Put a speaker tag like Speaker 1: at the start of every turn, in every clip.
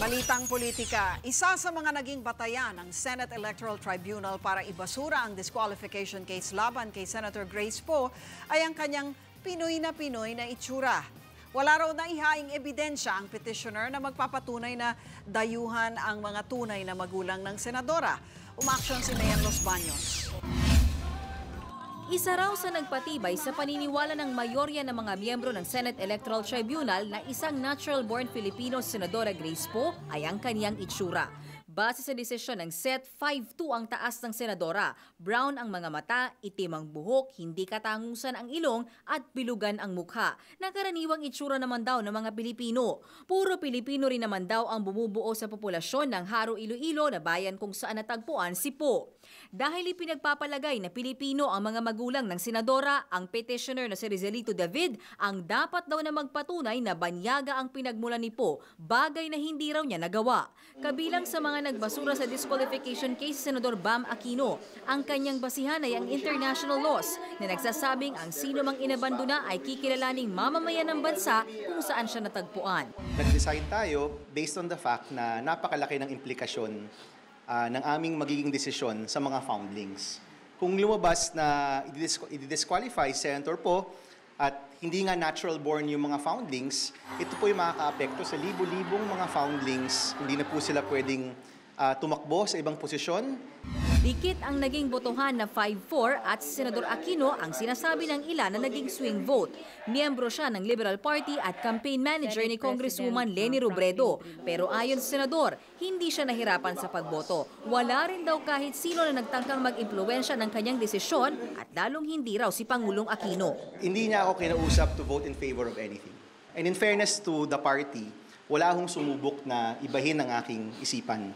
Speaker 1: Balitang politika, isa sa mga naging batayan ng Senate Electoral Tribunal para ibasura ang disqualification case laban kay Senator Grace Poe ay ang kanyang Pinoy na itsura. Wala raw na ihaing ebidensya ang petitioner na magpapatunay na dayuhan ang mga tunay na magulang ng senadora. Umaksyon si Mayan Los Baños.
Speaker 2: Isa raw sa nagpatibay sa paniniwala ng mayorya ng mga miyembro ng Senate Electoral Tribunal na isang natural-born Filipino Senadora Grace Poe ay ang kaniyang itsura. Base sa desisyon ng SET, 5'2" ang taas ng senadora, brown ang mga mata, itim ang buhok, hindi katangusan ang ilong at bilugan ang mukha. Nakaraniwang itsura naman daw ng mga Pilipino. Puro Pilipino rin naman daw ang bumubuo sa populasyon ng Haro Iloilo na bayan kung saan natagpuan si Poe. Dahil ipinagpapalagay na Pilipino ang mga magulang ng senadora, ang petitioner na si Rizelito David ang dapat daw na magpatunay na banyaga ang pinagmulan ni Poe, bagay na hindi raw niya nagawa. Kabilang sa mga nagbasura sa disqualification case Senador Bam Aquino, ang kanyang basihan ay ang international laws na nagsasabing ang sino mang inabandona ay kikilalaning mamamayan ng bansa kung saan siya natagpuan.
Speaker 3: Nag-decide tayo based on the fact na napakalaki ng implikasyon ng aming magiging desisyon sa mga foundlings. Kung lumabas na i-disqualify Senator Poe at hindi nga natural born yung mga foundlings, ito po yung makaka-apekto sa libo-libong mga foundlings. Hindi na po sila pwedeng tumakbo sa ibang posisyon.
Speaker 2: Dikit ang naging botohan na 5-4 at si Senador Aquino ang sinasabi ng ilan na naging swing vote. Miyembro siya ng Liberal Party at campaign manager ni Congresswoman Leni Robredo. Pero ayon sa senador, hindi siya nahirapan sa pagboto. Wala rin daw kahit sino na nagtangkang mag-impluwensya ng kanyang desisyon at lalong hindi raw si Pangulong Aquino.
Speaker 3: Hindi niya ako kinausap to vote in favor of anything. And in fairness to the party, wala akong sumubok na ibahin ang aking isipan.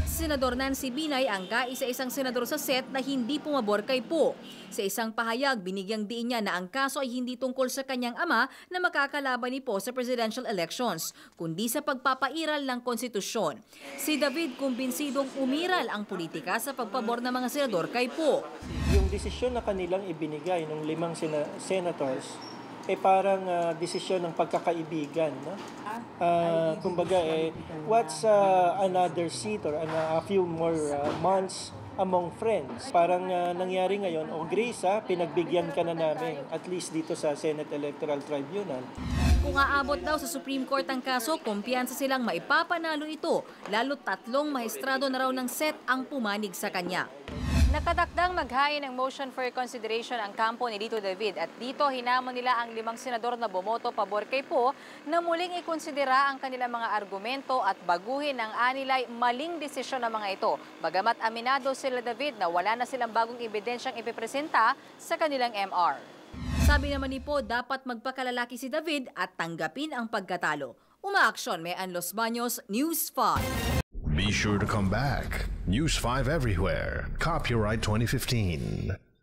Speaker 2: Senador Nancy Binay ang kaisa-isang senador sa SET na hindi pumabor kay Poe. Sa isang pahayag, binigyang diin niya na ang kaso ay hindi tungkol sa kanyang ama na makakalaban ni Poe sa presidential elections, kundi sa pagpapairal ng konstitusyon. Si David kumbinsidong umiral ang politika sa pagpabor ng mga senador kay Poe.
Speaker 4: Yung desisyon na kanilang ibinigay ng 5 senators parang desisyon ng pagkakaibigan, no? Kumbaga what's another seat or a few more months among friends. Parang nangyari ngayon, Grace, pinagbigyan ka na namin, at least dito sa Senate Electoral Tribunal.
Speaker 2: Kung aabot daw sa Supreme Court ang kaso, kumpiyansa silang maipapanalo ito, lalo 3 maestrado na raw ng SET ang pumanig sa kanya. Nakatakdang maghain ng motion for consideration ang kampo ni Lito David at dito hinamon nila ang 5 senador na bumoto pabor kay Poe na muling ikonsidera ang kanilang mga argumento at baguhin ang anilay maling desisyon ng mga ito. Bagamat aminado sila David na wala na silang bagong ebidensyang ipipresenta sa kanilang MR. Sabi naman ni Poe, dapat magpakalalaki si David at tanggapin ang pagkatalo. Umaaksyon, Mayan Los Baños, News 5.
Speaker 5: Be sure to come back. News 5 everywhere. Copyright 2015.